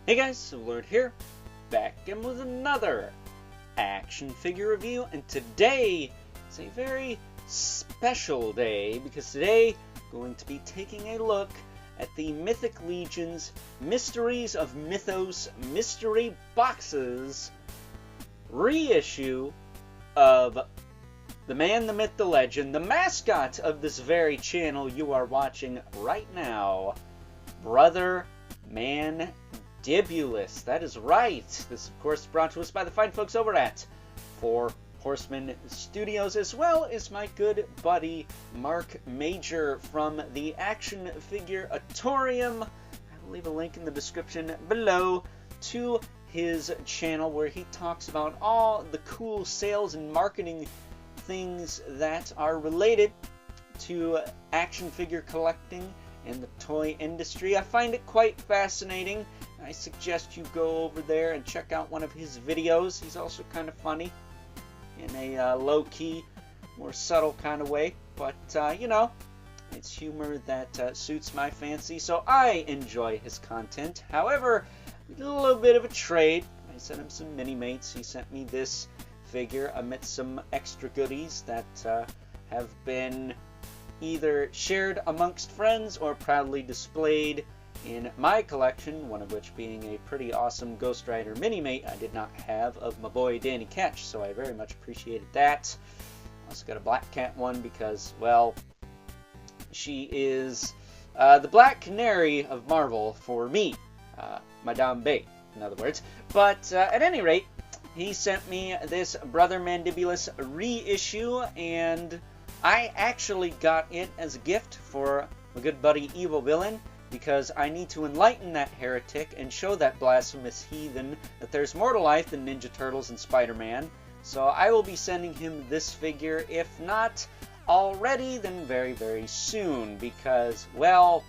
Hey guys, Lord here, back in with another action figure review, and today is a very special day because today I'm going to be taking a look at the Mythic Legion's Mysteries of Mythos Mystery Boxes reissue of the man, the myth, the legend, the mascot of this very channel you are watching right now, Brother Mandibulus. That is right. This, of course, is brought to us by the fine folks over at Horsemen Studios, as well as my good buddy Mark Major from the action figure Atorium. I will leave a link in the description below to his channel where he talks about all the cool sales and marketing things that are related to action figure collecting in the toy industry. I find it quite fascinating. I suggest you go over there and check out one of his videos. He's also kind of funny in a low-key, more subtle kind of way, but you know, it's humor that suits my fancy, so I enjoy his content. However, we did a little bit of a trade. I sent him some mini-mates. He sent me this figure amidst some extra goodies that have been either shared amongst friends or proudly displayed in my collection, one of which being a pretty awesome Ghost Rider mini-mate I did not have of my boy Danny Ketch, so I very much appreciated that. I also got a Black Cat one because, well, she is the Black Canary of Marvel for me, Madame Bay, in other words. But at any rate, he sent me this Brother Mandibulus reissue, and I actually got it as a gift for my good buddy Evil Villain, because I need to enlighten that heretic and show that blasphemous heathen that there's more to life than Ninja Turtles and Spider-Man. So I will be sending him this figure, if not already, then very, very soon, because, well,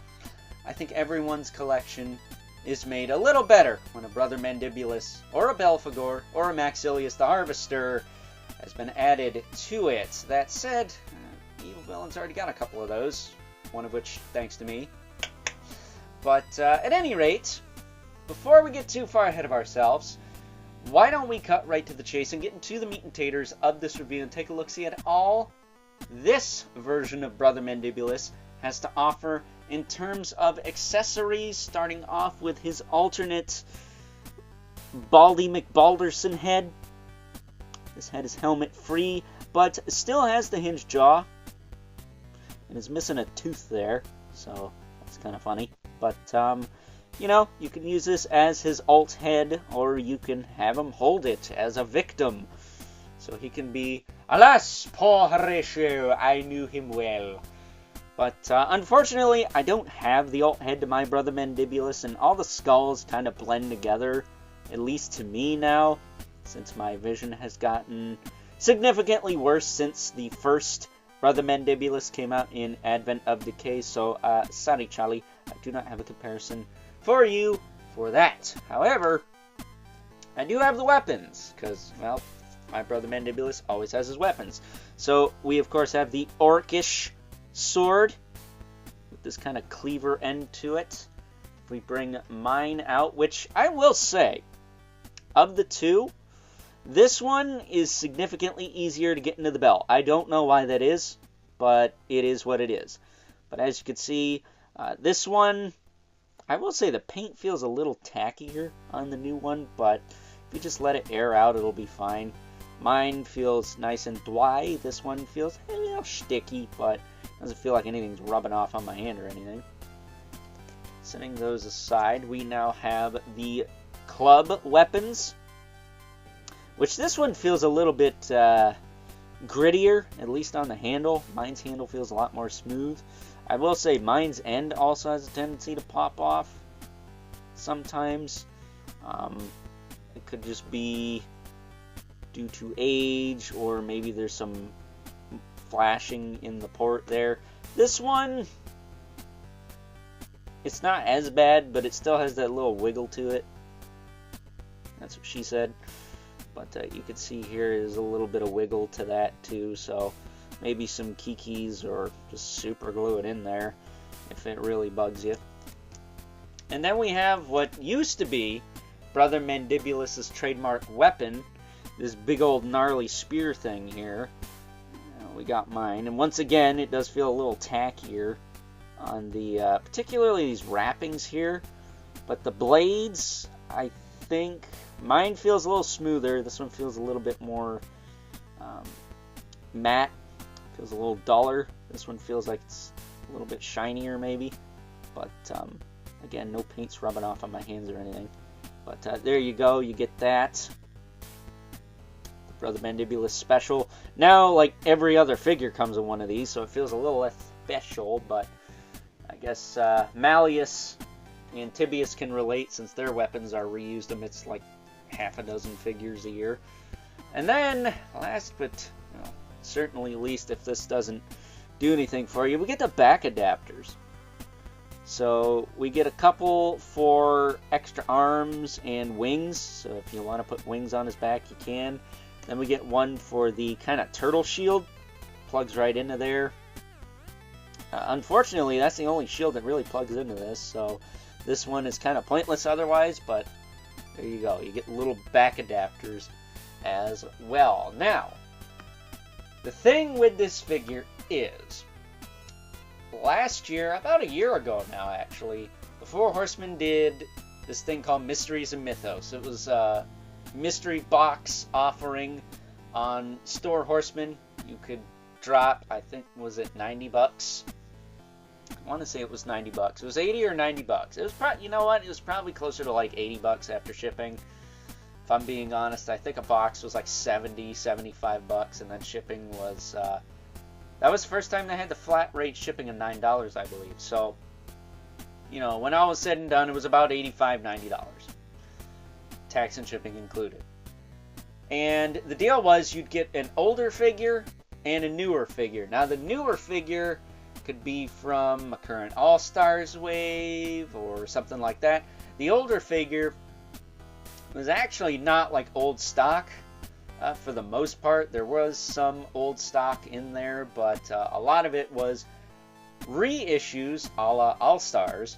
I think everyone's collection is made a little better when a Brother Mandibulus, or a Belphegor, or a Maxilius the Harvester has been added to it. That said, Evil Villain's already got a couple of those, one of which thanks to me. But at any rate, before we get too far ahead of ourselves, why don't we cut right to the chase and get into the meat and taters of this review and take a look-see at all this version of Brother Mandibulus has to offer in terms of accessories, starting off with his alternate Baldy McBalderson head. This head is helmet-free, but still has the hinged jaw, and is missing a tooth there, so that's kind of funny. But, you know, you can use this as his alt head, or you can have him hold it as a victim. So he can be, alas, poor Horatio, I knew him well. But, unfortunately, I don't have the alt head to my Brother Mandibulus, and all the skulls kind of blend together, at least to me now, since my vision has gotten significantly worse since the first Brother Mandibulus came out in Advent of Decay, so, sorry, Charlie, I do not have a comparison for you for that. However, I do have the weapons, because, well, my Brother Mandibulus always has his weapons. So, we, of course, have the Orcish sword, with this kind of cleaver end to it. If we bring mine out, which I will say, of the two, this one is significantly easier to get into the belt. I don't know why that is, but it is what it is. But as you can see, this one, I will say the paint feels a little tackier on the new one, but if you just let it air out, it'll be fine. Mine feels nice and dry. This one feels a little sticky, but doesn't feel like anything's rubbing off on my hand or anything. Setting those aside, we now have the club weapons, which this one feels a little bit grittier, at least on the handle. Mine's handle feels a lot more smooth. I will say mine's end also has a tendency to pop off sometimes. It could just be due to age, or maybe there's some flashing in the port there. This one, it's not as bad, but it still has that little wiggle to it. That's what she said. But you can see here is a little bit of wiggle to that too, so maybe some kikis or just super glue it in there if it really bugs you. And then we have what used to be Brother Mandibulus' trademark weapon, this big old gnarly spear thing here. We got mine, and once again it does feel a little tackier on the particularly these wrappings here, but the blades, I think mine feels a little smoother. This one feels a little bit more matte, feels a little duller. This one feels like it's a little bit shinier maybe, but again, no paint's rubbing off on my hands or anything. But there you go, you get that. Brother Mandibulus special. Now, like every other figure comes in one of these, so it feels a little less special, but I guess Malleus and Tibius can relate since their weapons are reused amidst like half a dozen figures a year. And then, last but certainly least, if this doesn't do anything for you, we get the back adapters. So we get a couple for extra arms and wings, so if you want to put wings on his back, you can. Then we get one for the kind of turtle shield. Plugs right into there. Unfortunately, that's the only shield that really plugs into this. So this one is kind of pointless otherwise. But there you go. You get little back adapters as well. Now, the thing with this figure is, last year, about a year ago now actually, the Four Horsemen did this thing called Mysteries and Mythos. It was mystery box offering on Store Horsemen. You could drop, I think, was it 90 bucks? I want to say it was 90 bucks. It was 80 or 90 bucks. It was probably, you know what? It was probably closer to like 80 bucks after shipping. If I'm being honest, I think a box was like 70, 75 bucks, and then shipping was that was the first time they had the flat rate shipping of $9, I believe. So, you know, when all was said and done, it was about $85, $90. Tax and shipping included. And the deal was you'd get an older figure and a newer figure. Now the newer figure could be from a current All-Stars wave or something like that. The older figure was actually not like old stock for the most part. There was some old stock in there, but a lot of it was reissues a la All-Stars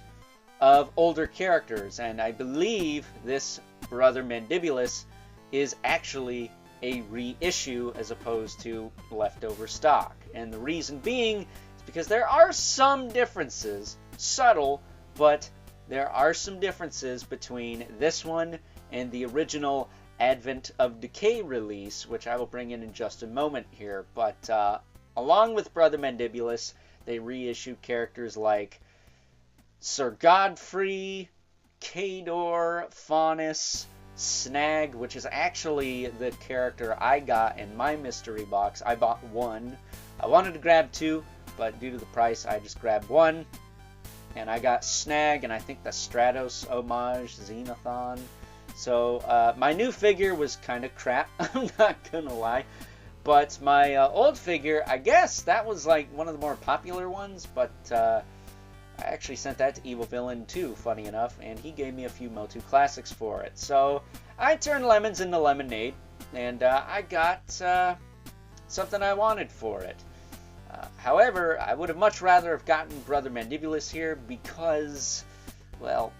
of older characters. And I believe this Brother Mandibulus is actually a reissue as opposed to leftover stock. And the reason being is because there are some differences, subtle, but there are some differences between this one and the original Advent of Decay release, which I will bring in just a moment here. But along with Brother Mandibulus, they reissued characters like Sir Godfrey, Kador, Faunus, Snag, which is actually the character I got in my mystery box. I bought one. I wanted to grab two, but due to the price, I just grabbed one. And I got Snag, and I think the Stratos homage, Xenothon. So my new figure was kind of crap, I'm not gonna lie. But my old figure, I guess that was like one of the more popular ones, but I actually sent that to Evil Villain too, funny enough, and he gave me a few Motu Classics for it. So I turned lemons into lemonade, and I got something I wanted for it. However, I would have much rather have gotten Brother Mandibulus here because, well,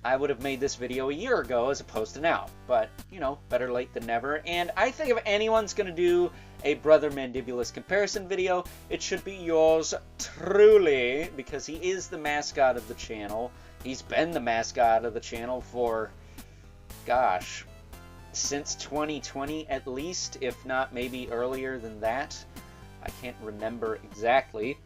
I would have made this video a year ago as opposed to now. But, you know, better late than never. And I think if anyone's going to do a Brother Mandibulus comparison video, it should be yours truly, because he is the mascot of the channel. He's been the mascot of the channel for, gosh, since 2020 at least, if not maybe earlier than that. I can't remember exactly.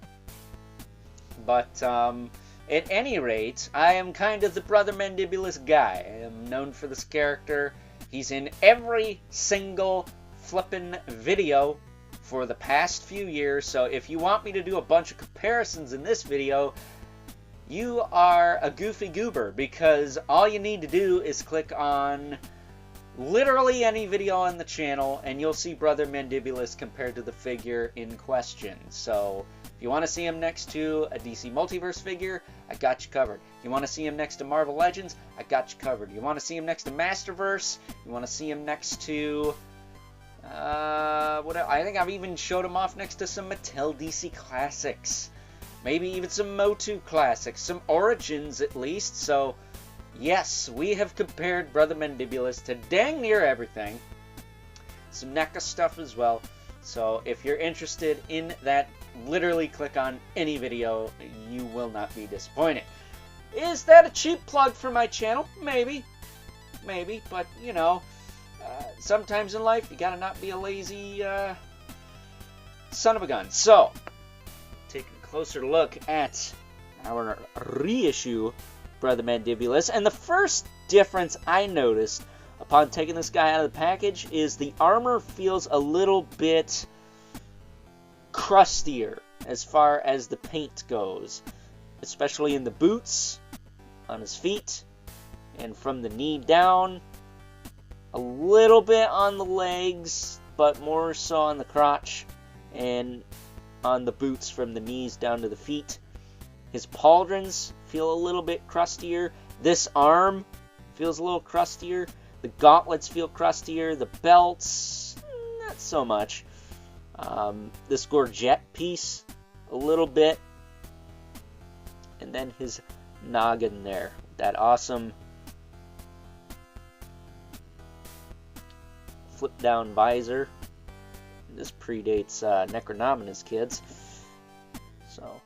But at any rate, I am kind of the Brother Mandibulus guy. I am known for this character. He's in every single flippin' video for the past few years, so if you want me to do a bunch of comparisons in this video, you are a goofy goober, because all you need to do is click on literally any video on the channel and you'll see Brother Mandibulus compared to the figure in question. So if you want to see him next to a DC Multiverse figure, I got you covered. If you want to see him next to Marvel Legends, I got you covered. You want to see him next to Masterverse, you want to see him next to what else? I think I've even showed him off next to some Mattel DC Classics. Maybe even some Motu Classics, some Origins at least. So Yes, we have compared Brother Mandibulus to dang near everything. Some NECA stuff as well. So if you're interested in that, literally click on any video. You will not be disappointed. Is that a cheap plug for my channel? Maybe. Maybe. But, you know, sometimes in life you gotta not be a lazy son of a gun. So, taking a closer look at our reissue Brother Mandibulus. And the first difference I noticed upon taking this guy out of the package is the armor feels a little bit crustier as far as the paint goes, especially in the boots, on his feet, and from the knee down, a little bit on the legs, but more so on the crotch and on the boots from the knees down to the feet. His pauldrons feel a little bit crustier. This arm feels a little crustier. The gauntlets feel crustier. The belts, not so much. This gorget piece, a little bit. And then his noggin there. That awesome flip down visor. This predates Necronominus, kids. So all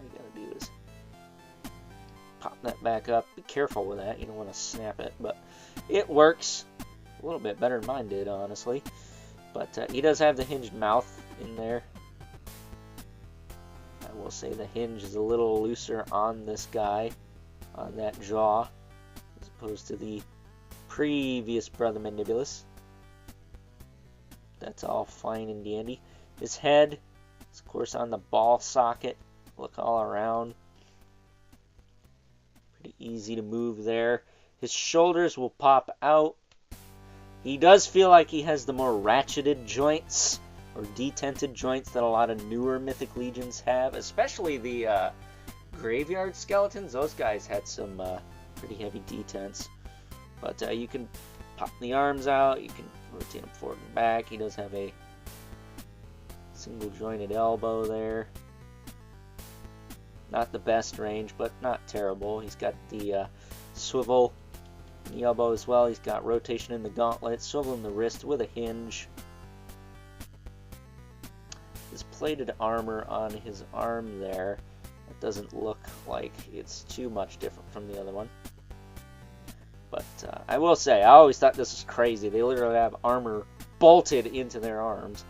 you gotta do is pop that back up. Be careful with that. You don't want to snap it, but it works a little bit better than mine did, honestly. But he does have the hinged mouth in there. I will say the hinge is a little looser on this guy, on that jaw, as opposed to the previous Brother Mandibulus. That's all fine and dandy. His head is, of course, on the ball socket. Look all around. Pretty easy to move there. His shoulders will pop out. He does feel like he has the more ratcheted joints, or detented joints, that a lot of newer Mythic Legions have. Especially the graveyard skeletons. Those guys had some pretty heavy detents. But you can pop the arms out. You can rotate him forward and back. He does have a single jointed elbow there. Not the best range, but not terrible. He's got the swivel in the elbow as well. He's got rotation in the gauntlet, swivel in the wrist with a hinge. His plated armor on his arm there, it doesn't look like it's too much different from the other one. But I will say, I always thought this was crazy. They literally have armor bolted into their arms,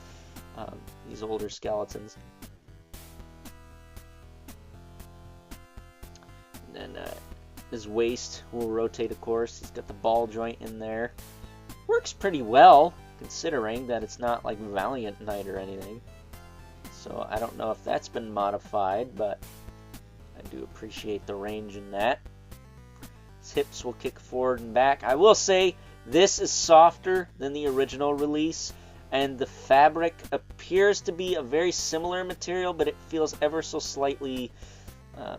these older skeletons. And then his waist will rotate, of course. He's got the ball joint in there. Works pretty well, considering that it's not like Valiant Knight or anything. So I don't know if that's been modified, but I do appreciate the range in that. His hips will kick forward and back. I will say this is softer than the original release, and the fabric appears to be a very similar material, but it feels ever so slightly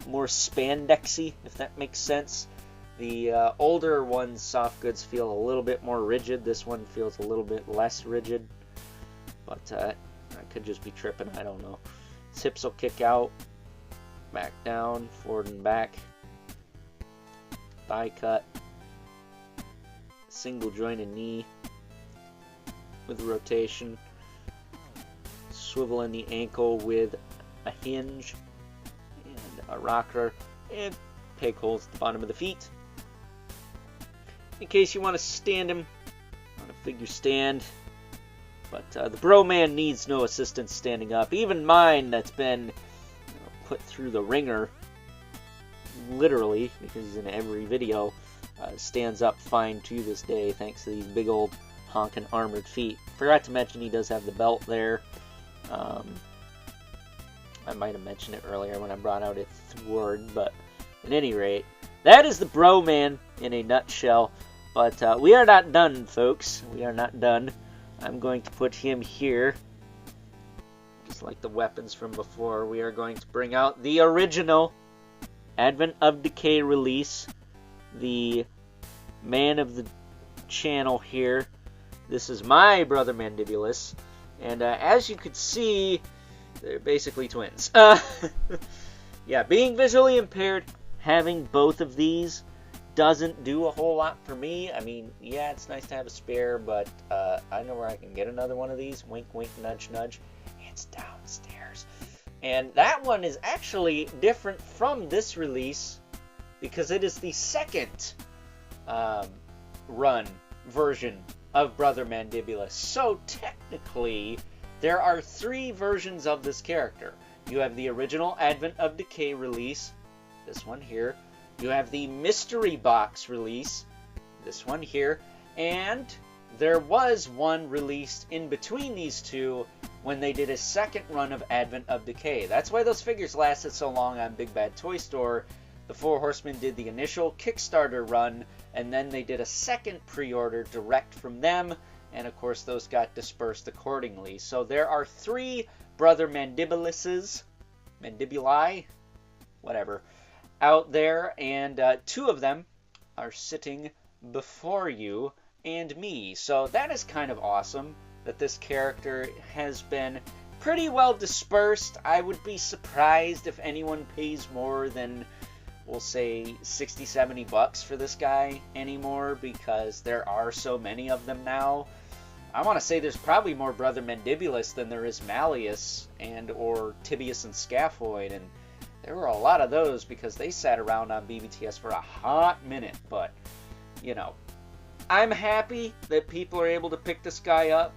more spandexy, if that makes sense. The older ones, soft goods, feel a little bit more rigid. This one feels a little bit less rigid, but I could just be tripping, I don't know. His hips will kick out, back down, forward and back. Thigh cut, single jointed knee with rotation, swivel in the ankle with a hinge and a rocker, and peg holes at the bottom of the feet. In case you want to stand him on a figure stand. But the bro man needs no assistance standing up. Even mine, that's been put through the ringer, literally, because he's in every video, stands up fine to this day thanks to these big old honking armored feet. Forgot to mention he does have the belt there. I might have mentioned it earlier when I brought out its word, but at any rate, that is the bro man in a nutshell. But we are not done, folks. We are not done. I'm going to put him here. Just like the weapons from before, we are going to bring out the original Advent of Decay release. The man of the channel here. This is my Brother Mandibulus. And as you could see, they're basically twins. Yeah, being visually impaired, having both of these doesn't do a whole lot for me. I mean, yeah, it's nice to have a spare, but I know where I can get another one of these. Wink, wink, nudge, nudge. It's downstairs. And that one is actually different from this release because it is the second run version of Brother Mandibulus. So technically, there are 3 versions of this character. You have the original Advent of Decay release, this one here. You have the Mystery Box release, this one here. And there was one released in between these two when they did a second run of Advent of Decay. That's why those figures lasted so long on Big Bad Toy Store. The 4 Horsemen did the initial Kickstarter run, and then they did a second pre-order direct from them, and of course those got dispersed accordingly. So there are 3 Brother Mandibuluses, Mandibuli, whatever, out there, and 2 of them are sitting before you and me. So that is kind of awesome that this character has been pretty well dispersed. I would be surprised if anyone pays more than, we'll say, 60, 70 bucks for this guy anymore, because there are so many of them now. I want to say there's probably more Brother Mandibulus than there is Malleus and or Tibius and Scaphoid, and there were a lot of those because they sat around on BBTS for a hot minute. But, you know, I'm happy that people are able to pick this guy up.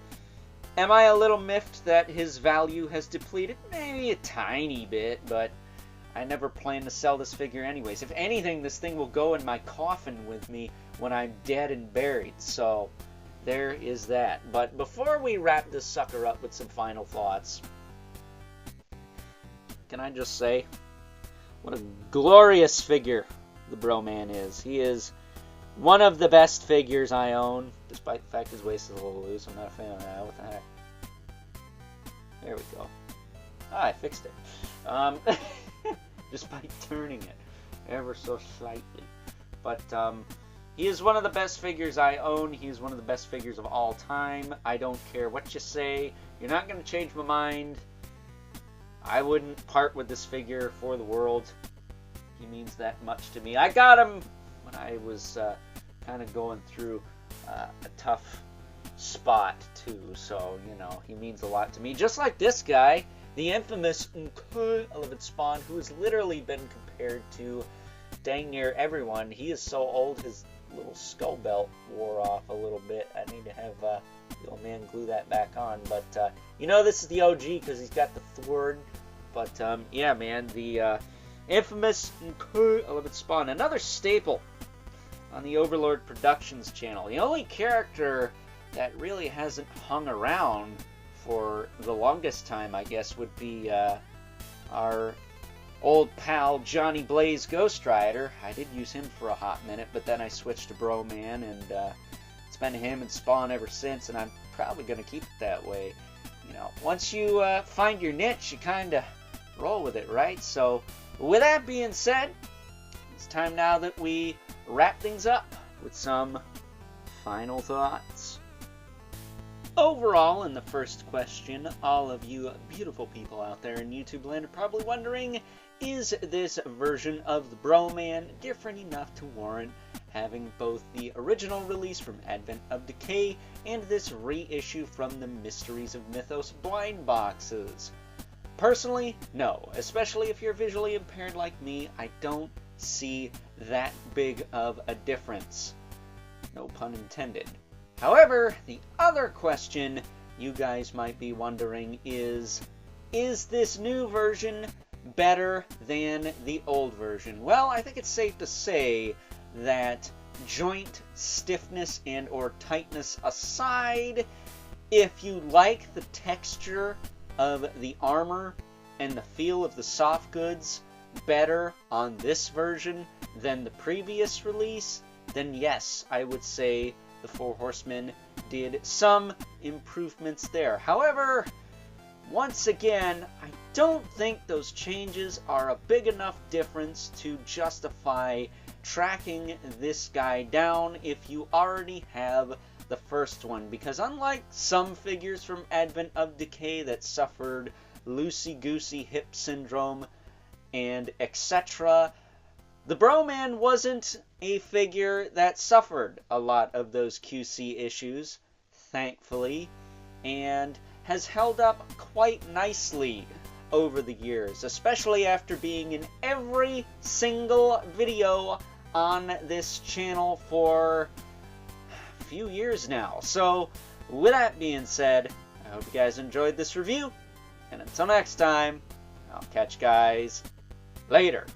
Am I a little miffed that his value has depleted? Maybe a tiny bit, but I never plan to sell this figure anyways. If anything, this thing will go in my coffin with me when I'm dead and buried. So there is that. But before we wrap this sucker up with some final thoughts, can I just say what a glorious figure the Bro-Man is. He is one of the best figures I own, despite the fact his waist is a little loose. I'm not a fan of that. What the heck? There we go. Ah, I fixed it. Just by turning it ever so slightly. But he is one of the best figures I own. He is one of the best figures of all time. I don't care what you say. You're not going to change my mind. I wouldn't part with this figure for the world. He means that much to me. I got him when I was kind of going through a tough spot too, so you know, he means a lot to me. Just like this guy, the infamous Elephant Spawn, who has literally been compared to dang near everyone. He is so old, his little skull belt wore off a little bit. I need to have the old man glue that back on, but you know, this is the OG because he's got the thword. But yeah, man, the infamous Elephant Spawn, another staple on the Overlord Productions channel. The only character that really hasn't hung around for the longest time, I guess, would be our old pal Johnny Blaze Ghost Rider. I did use him for a hot minute, but then I switched to Bro-Man, and it's been him and Spawn ever since, and I'm probably going to keep it that way. You know, once you find your niche, you kind of roll with it, right? So, with that being said, it's time now that we wrap things up with some final thoughts. Overall, in the first question, all of you beautiful people out there in YouTube land are probably wondering, is this version of the Bro-Man different enough to warrant having both the original release from Advent of Decay and this reissue from the Mysteries of Mythos blind boxes? Personally, no. Especially if you're visually impaired like me, I don't see that big of a difference. No pun intended. However, the other question you guys might be wondering is this new version better than the old version? Well, I think it's safe to say that joint stiffness and or tightness aside, if you like the texture of the armor and the feel of the soft goods better on this version than the previous release, then yes, I would say the 4 Horsemen did some improvements there. However, once again, I don't think those changes are a big enough difference to justify tracking this guy down if you already have the first one, because unlike some figures from Advent of Decay that suffered loosey-goosey hip syndrome and etc., The Broman wasn't a figure that suffered a lot of those QC issues, thankfully, and has held up quite nicely over the years, especially after being in every single video on this channel for a few years now. So, with that being said, I hope you guys enjoyed this review, and until next time, I'll catch you guys later.